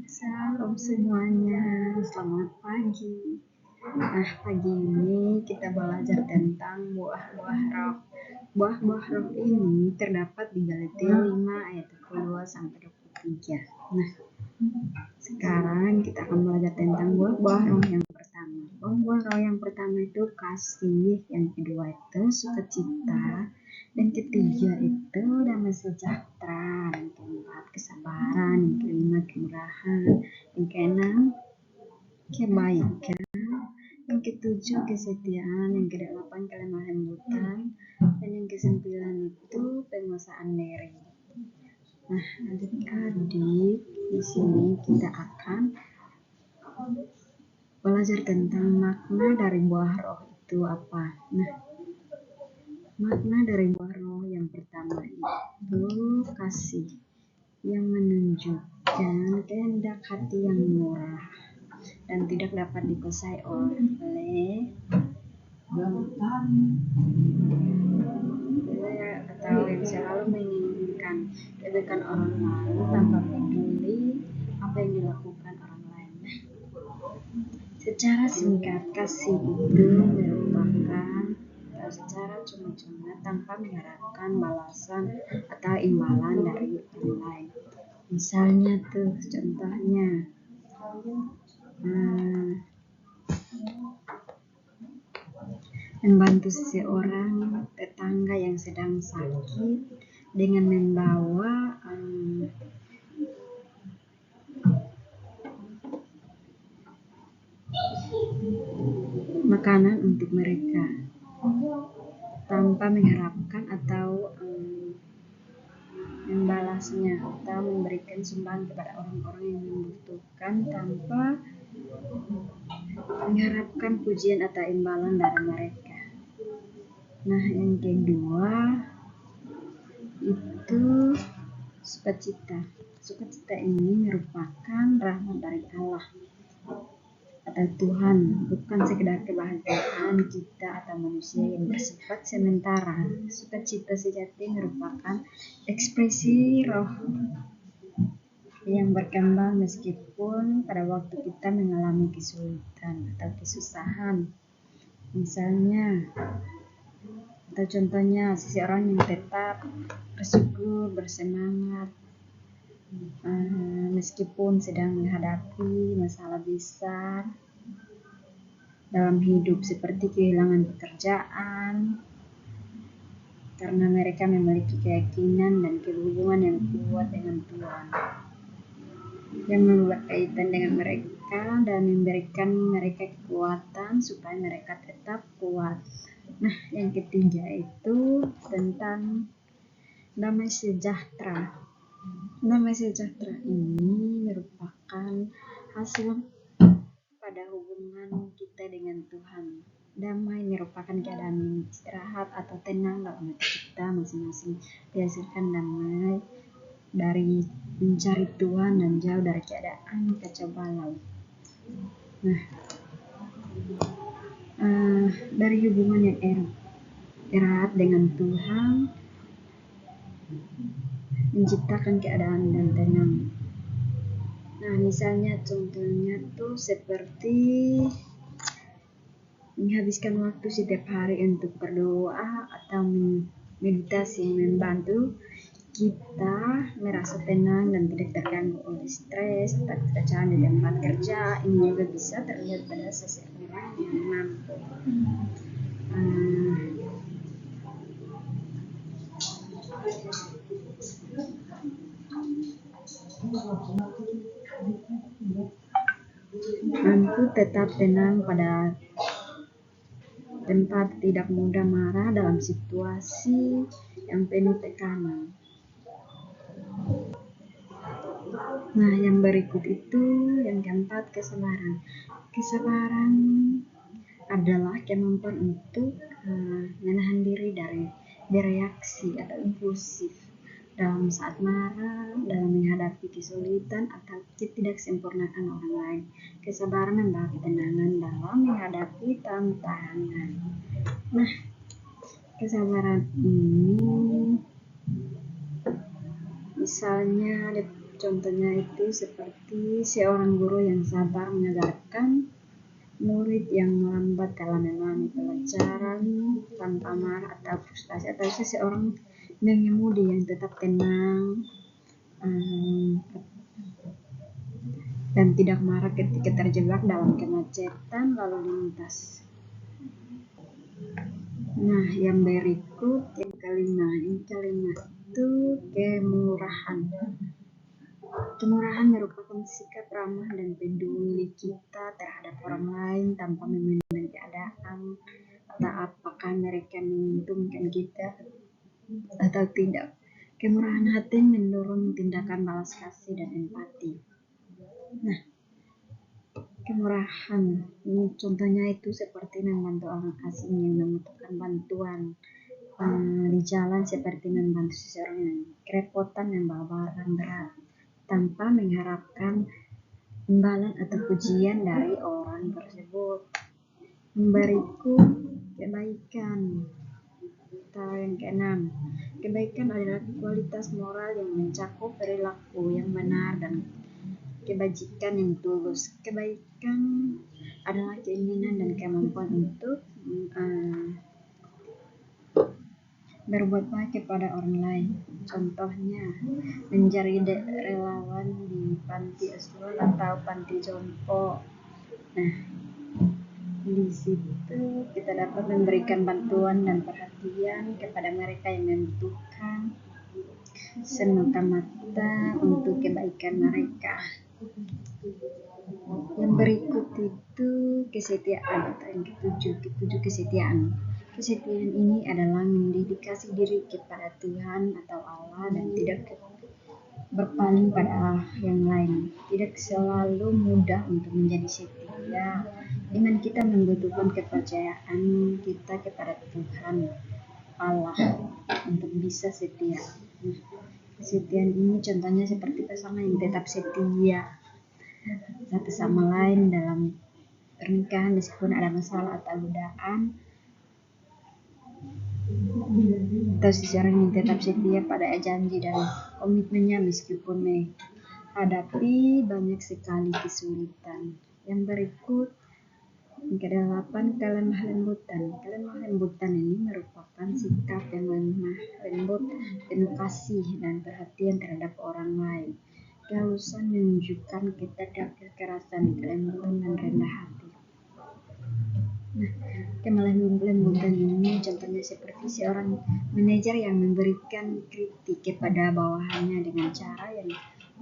Shalom semuanya, selamat pagi. Nah, pagi ini kita belajar tentang buah-buah roh. Buah-buah roh ini terdapat di Galatia 5 ayat 22 sampai 23. Nah, sekarang kita akan belajar tentang buah-buah roh yang pertama. Buah-buah roh yang pertama itu kasih, yang kedua itu sukacita, dan ketiga itu damai sejahtera, yang keempat kesabaran, yang kelima kemurahan, yang keenam kebaikan, yang ketujuh kesetiaan, yang kedelapan kelemah lembutan, dan yang kesembilan itu penguasaan diri. Nah, adik-adik, di sini kita akan belajar tentang makna dari buah roh itu apa. Nah, makna dari buah roh yang pertama itu kasih, yang menunjukkan kehendak hati yang murah dan tidak dapat dikuasai oleh atau yang selalu menginginkan kebaikan orang lain tanpa peduli apa yang dilakukan orang lain. Secara singkat, kasih itu merupakan secara cuma-cuma tanpa mengharapkan balasan atau imbalan dari orang lain. Misalnya tuh contohnya, membantu seseorang tetangga yang sedang sakit dengan membawa makanan untuk mereka tanpa mengharapkan atau membalasnya, atau memberikan sumbangan kepada orang-orang yang membutuhkan tanpa mengharapkan pujian atau imbalan dari mereka. Nah, yang kedua itu sukacita. Sukacita ini merupakan rahmat dari Allah atau Tuhan, bukan sekedar kebahagiaan kita atau manusia yang bersifat sementara. Sukacita sejati merupakan ekspresi roh yang berkembang meskipun pada waktu kita mengalami kesulitan atau kesusahan. Misalnya, atau contohnya seseorang yang tetap bersyukur, bersemangat meskipun sedang menghadapi masalah besar dalam hidup seperti kehilangan pekerjaan, karena mereka memiliki keyakinan dan hubungan yang kuat dengan Tuhan yang membuat kaitan dengan mereka dan memberikan mereka kekuatan supaya mereka tetap kuat. Nah, yang ketiga itu tentang damai sejahtera. Damai sejahtera ini merupakan hasil pada hubungan kita dengan Tuhan. Damai merupakan keadaan istirahat atau tenang dalam hati kita masing-masing. Dihasilkan damai dari mencari Tuhan dan jauh dari keadaan kacau balau. Nah, dari hubungan yang erat dengan Tuhan menciptakan keadaan dan tenang. Nah, misalnya contohnya tuh seperti menghabiskan waktu setiap hari untuk berdoa atau meditasi membantu kita merasa tenang dan tidak terganggu oleh stres atau kekacauan di tempat kerja. Ini juga bisa terlihat pada seseorang yang mampu tetap tenang pada tempat, tidak mudah marah dalam situasi yang penuh tekanan. Nah, yang berikut itu yang keempat, kesabaran. Kesabaran adalah kemampuan untuk menahan diri dari bereaksi atau impulsif dalam saat marah, dalam menghadapi kesulitan atau ketidaksempurnaan orang lain. Kesabaran membawa ketenangan dalam menghadapi tantangan. Nah, kesabaran ini misalnya Contohnya itu seperti seorang guru yang sabar mengajarkan murid yang melambat dalam memahami pelajaran tanpa marah atau frustasi, atau seseorang pengemudi yang tetap tenang dan tidak marah ketika terjebak dalam kemacetan lalu lintas. Nah, yang berikut yang kelima itu kemurahan. Kemurahan merupakan sikap ramah dan peduli kita terhadap orang lain tanpa memandang keadaan atau apakah mereka menguntungkan kita atau tidak. Kemurahan hati mendorong tindakan balas kasih dan empati. Nah, kemurahan ini contohnya itu seperti membantu orang asing yang membutuhkan bantuan di jalan, seperti membantu seseorang yang kerepotan membawa barang berat tanpa mengharapkan imbalan atau pujian dari orang tersebut. Berikut kebaikan. Atau yang keenam, kebaikan adalah kualitas moral yang mencakup perilaku yang benar dan kebajikan yang tulus. Kebaikan adalah keinginan dan kemampuan untuk berbuat baik kepada orang lain. Contohnya, menjadi relawan di panti asuhan atau panti jompo. Nah, di situ kita dapat memberikan bantuan dan perhatian kepada mereka yang membutuhkan semata-mata untuk kebaikan mereka. Yang berikut itu kesetiaan, atau yang ketujuh kesetiaan. Kesetiaan ini adalah mendedikasi diri kepada Tuhan atau Allah dan tidak berpaling pada yang lain. Tidak selalu mudah untuk menjadi setia. Iman kita membutuhkan kepercayaan kita kepada Tuhan Allah untuk bisa setia. Kesetiaan ini contohnya seperti pasangan yang tetap setia satu sama lain dalam pernikahan meskipun ada masalah atau godaan, atau seseorang yang tetap setia pada janji dan komitmennya meskipun menghadapi banyak sekali kesulitan. Yang berikut yang ke-8, kelemah lembutan. Kelemah lembutan ini merupakan sikap yang lemah lembut, penuh kasih dan perhatian terhadap orang lain. Kehalusan menunjukkan kekerasan, kelembutan dan rendah hati. Nah, kemalah lembutan ini contohnya seperti seorang manajer yang memberikan kritik kepada bawahannya dengan cara yang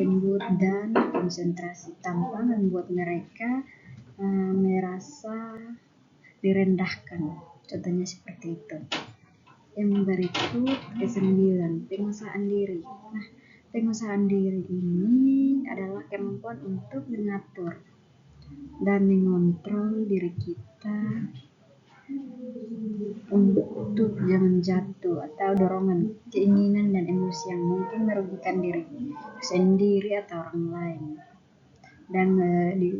lembut dan konsentrasi tanpa membuat mereka merasa direndahkan. Contohnya seperti itu. Yang berikut ke-9, penguasaan diri. Nah, penguasaan diri ini adalah kemampuan untuk mengatur dan mengontrol diri kita untuk jangan jatuh atau dorongan, keinginan dan emosi yang mungkin merugikan diri sendiri atau orang lain, dan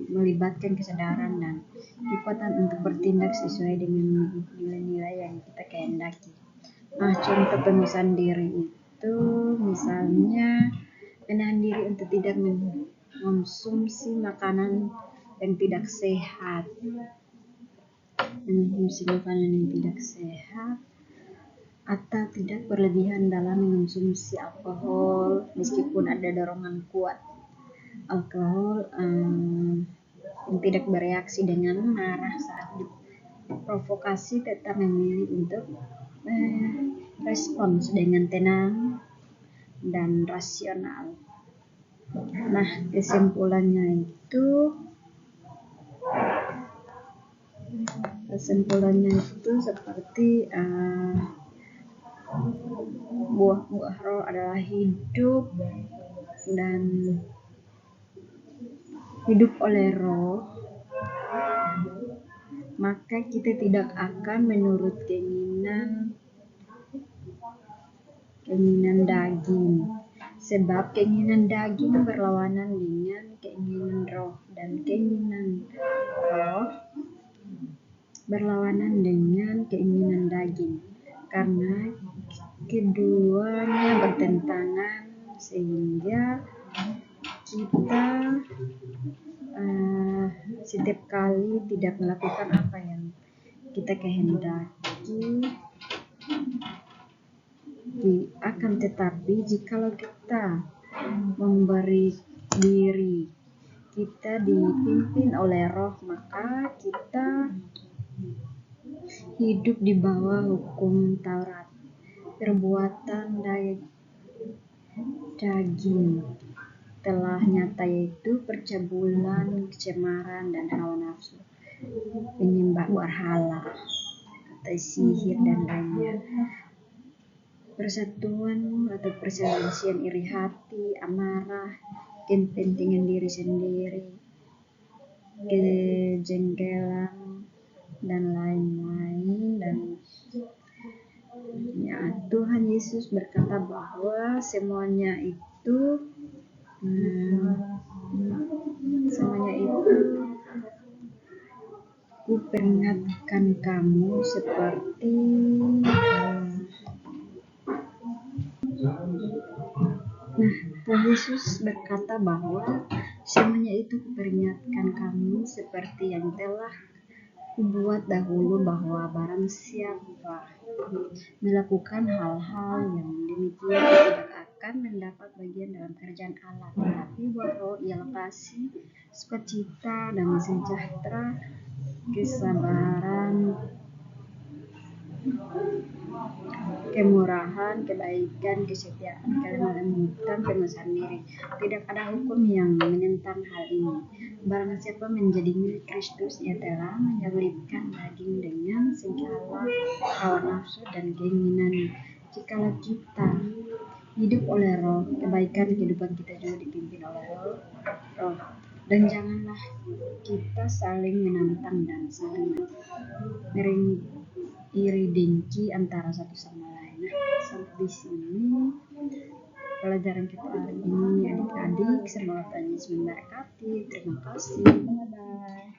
melibatkan kesadaran dan kekuatan untuk bertindak sesuai dengan nilai-nilai yang kita kehendaki. Nah, contoh penguasaan diri itu misalnya menahan diri untuk tidak mengonsumsi makanan yang tidak sehat, atau tidak berlebihan dalam mengonsumsi alkohol meskipun ada dorongan kuat. Alkohol yang tidak bereaksi dengan marah saat diprovokasi, tetap memilih untuk respons dengan tenang dan rasional. Nah, kesimpulannya itu seperti buah-buah roh adalah hidup dan hidup oleh roh, maka kita tidak akan menurut keinginan daging, sebab keinginan daging berlawanan dengan keinginan roh, dan keinginan roh berlawanan dengan keinginan daging, karena keduanya bertentangan sehingga kita setiap kali tidak melakukan apa yang kita kehendaki, akan tetapi jikalau kita memberi diri kita dipimpin oleh Roh, maka kita hidup di bawah hukum Taurat. Perbuatan daging telah nyata, yaitu percabulan, kecemaran, dan hawa nafsu, penyembah berhala, kata sihir, dan lainnya. Persatuan atau perselisihan, iri hati, amarah, kepentingan diri sendiri, kejengkelan, dan lain-lain. Dan ya, Tuhan Yesus berkata bahwa semuanya itu ku peringatkan kamu seperti Tuhan Yesus berkata bahwa semuanya itu kuperingatkan kamu seperti yang telah kubuat dahulu, bahwa barang siapa melakukan hal-hal yang demikian tidak akan mendapat bagian dalam kerajaan Allah. Tetapi bahwa ialah kasih, sukacita, damai sejahtera, kesabaran, kemurahan, kebaikan, kesetiaan, kelemah lembutan, pemesanan diri. Tidak ada hukum yang menentang hal ini. Barang siapa menjadi milik Kristus, ia telah menyelipkan daging dengan segala hawa nafsu dan keinginan. Jikalau kita hidup oleh Roh, kebaikan kehidupan kita juga dipimpin oleh Roh. Dan janganlah kita saling menantang dan saling iri dengki antara satu sama lain. Sampai di sini pelajaran kita hari ini, adik-adik. Semoga Tuhan Yesus memberkati. Terima kasih. Bye bye.